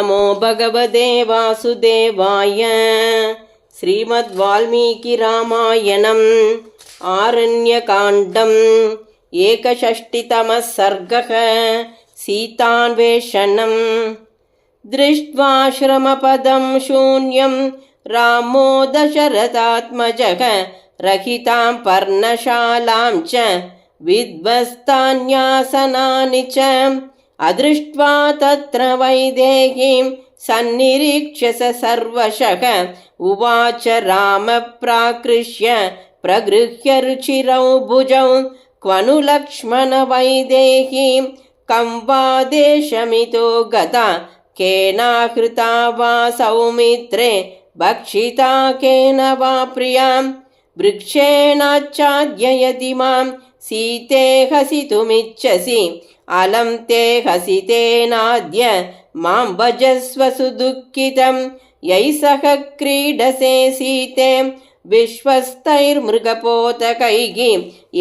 नमो भगवते वासुदेवाय। श्रीमद्वाल्मीकिरामायणम् आरण्यकाण्डम् 61तमः सर्गः। सीतान्वेषणम्। दृष्ट्वा श्रमपदं शून्यं रामो दशरथात्मजः रहितां पर्णशालां च विध्वस्तान्यासनानि च अदृष्ट्वा तत्र वैदेहीं सन्निरीक्ष्य स सर्वशः उवाच राम प्राकृष्य प्रगृह्य रुचिरौ भुजौ क्वनु लक्ष्मण वैदेहीं कं वा देशमितो गता केनाहृता वा सौमित्रे भक्षिता केन वा प्रियां वृक्षेणाच्छाद्य यदि मां सीते हसितुमिच्छसि अलं ते हसितेनाद्य मां भजस्व सुदुःखितं यैः सह क्रीडसे सीते विश्वस्तैर्मृगपोतकैः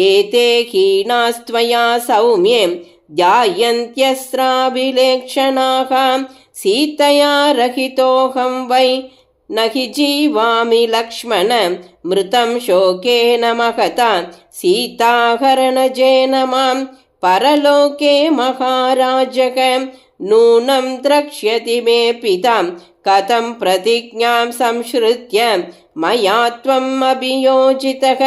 एते हीनास्त्वया सौम्ये ध्यायन्त्यस्त्राभिलेक्षणाः सीतया रहितोऽहं वै न हि जीवामि लक्ष्मण मृतं शोकेन महता सीताहरणजेन मां परलोके महाराजः नूनं द्रक्ष्यति मे पिता कथं प्रतिज्ञां संश्रुत्य मया त्वम् अभियोजितः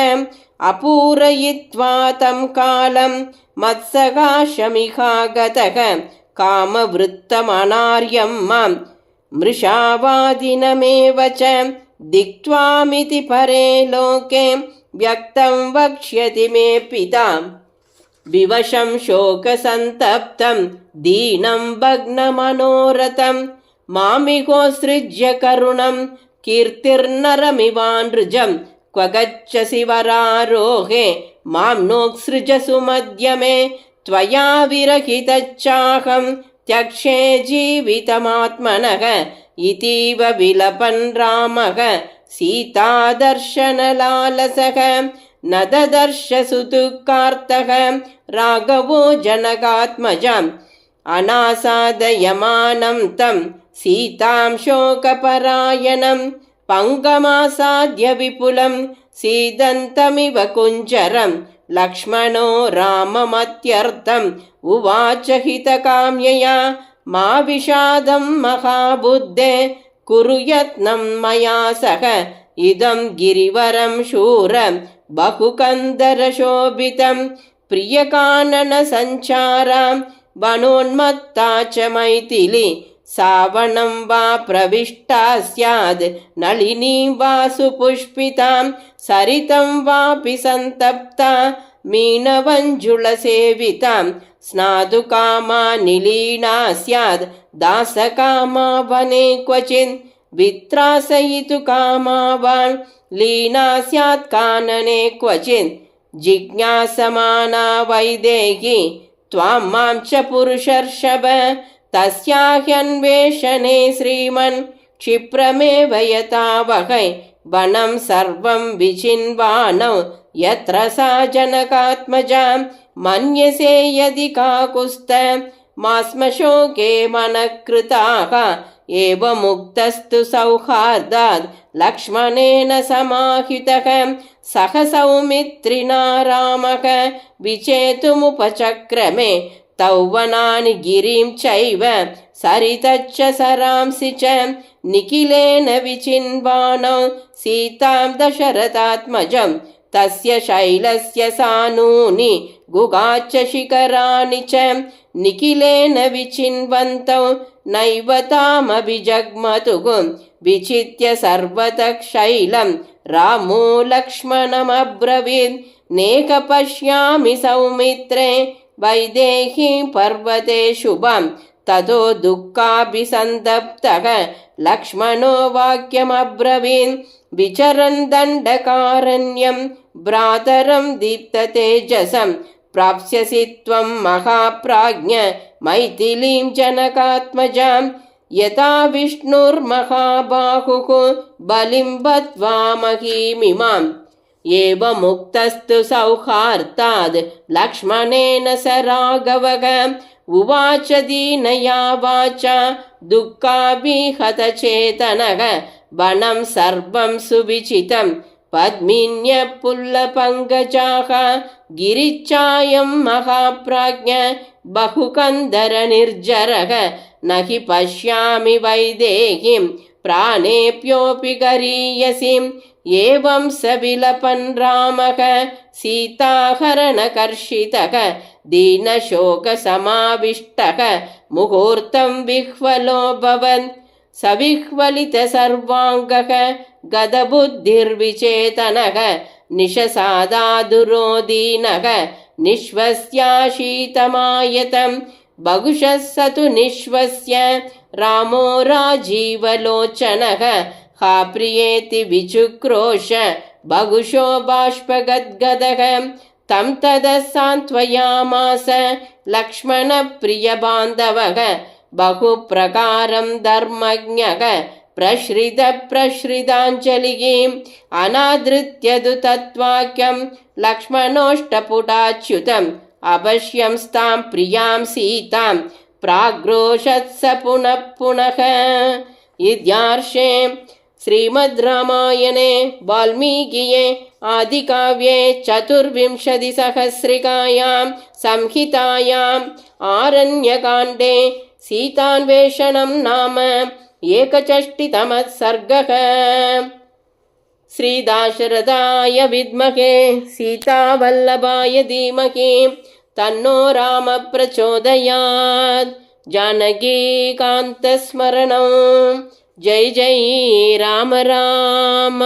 अपूरयित्वा तं कालं मत्सकाशमिहागतः कामवृत्तमनार्यं मां मृषावादिनमेव च दिक्त्वामिति परे लोके व्यक्तं वक्ष्यति मे पिता विवशं शोकसन्तप्तं दीनं भग्नमनोरथं मामिहोत्सृज्य करुणं कीर्तिर्नरमिवानृजं क्व गच्छसि वरारोहे मां नोत्सृज सुमध्यमे त्वया विरहितच्चाहं त्यक्षे जीवितमात्मनः इतीव विलपन् रामः सीतादर्शनलालसः न ददर्श सुदुःखार्तः राघवो जनकात्मजाम् अनासादयमानं तं सीतां शोकपरायणं पङ्गमासाद्य विपुलं सीदन्तमिव कुञ्जरं लक्ष्मणो राममत्यर्थम् उवाच हितकाम्यया मा विषादं महाबुद्धे कुरु यत्नं मया सह इदं गिरिवरं शूरं बहुकन्दरशोभितं प्रियकाननसञ्चारां वनोन्मत्ता च मैथिली सावणं वा प्रविष्टा स्याद् नलिनीं वा सुपुष्पितां सरितं वापि सन्तप्ता मीनवञ्जुलसेवितां स्नातुकामा निलीना स्याद् दासकामा वने क्वचिन् वित्रासयितुकामा वा लीना स्यात् कानने क्वचिन् जिज्ञासमाना वैदेही त्वां मां च पुरुषर्षभ तस्याह्यन्वेषणे श्रीमन् क्षिप्रमेव यथावहै वनं सर्वं विचिन्वानौ यत्र सा जनकात्मजां मन्यसे यदि काकुस्त मा स्म शोके मनः कृताः एवमुक्तस्तु सौहार्दात् लक्ष्मणेन समाहितः सह सौमित्रिणा रामः विचेतुमुपचक्रमे तौ वनानि गिरिं चैव सरितश्च सरांसि च निखिलेन विचिन्वानौ सीतां दशरथात्मजं तस्य शैलस्य सानूनि गुगाच्च शिखराणि च निखिलेन विचिन्वन्तौ नैव तामभिजग्मतुः विचित्य सर्वतः शैलं रामो लक्ष्मणमब्रवीत् नेह पश्यामि सौमित्रे वैदेहीं पर्वते शुभं ततो दुःखाभिसन्तप्तः लक्ष्मणो वाक्यमब्रवीत् विचरन् दण्डकारण्यं भ्रातरं दीप्ततेजसं प्राप्स्यसि त्वं महाप्राज्ञ मैथिलीं जनकात्मजां यथा विष्णुर्महाबाहुः बलिं बद्ध्वा महीमिमाम् एवमुक्तस्तु सौहार्ताद् लक्ष्मणेन स राघवः उवाच दीनया वाचा दुःखाभिहतचेतनः वनं सर्वं सुविचितं पद्मिन्यः पुल्लपङ्कजाः गिरिच्छायं महाप्राज्ञ बहुकन्दरनिर्झरः न हि पश्यामि वैदेहीं प्राणेभ्योऽपि गरीयसीम् एवं स विलपन् रामः सीताहरणकर्षितः दीनशोकसमाविष्टः मुहूर्तं विह्वलोऽभवन् सविह्वलितसर्वाङ्गः गदबुद्धिर्विचेतनः निशसादादुरोदीनः निःश्वस्याशीतमायतं बहुशः स तु निःश्वस्य रामो राजीवलोचनः हा प्रियेति विचुक्रोश बहुशो बाष्पगद्गदः तं ततः सान्त्वयामास लक्ष्मणप्रियबान्धवः बहुप्रकारं धर्मज्ञः प्रश्रिताञ्जलिः अनादृत्य तु तद्वाक्यं लक्ष्मणोष्टपुटाच्युतम् अवश्यं स्तां प्रियां सीतां प्राग्रोशत्स पुनः पुनः। इत्यार्षे श्रीमद् रामायणे वाल्मीकिये आदिकाव्ये चतुर्विंशतिसहस्रिकायां संहितायाम् आरण्यकाण्डे सीतान्वेषणं नाम एकषष्टितमः सर्गः। श्रीदाशरथाय विद्महे सीतावल्लभाय धीमहि तन्नो राम प्रचोदयात्। जानकीकान्तस्मरणं जय जय राम राम।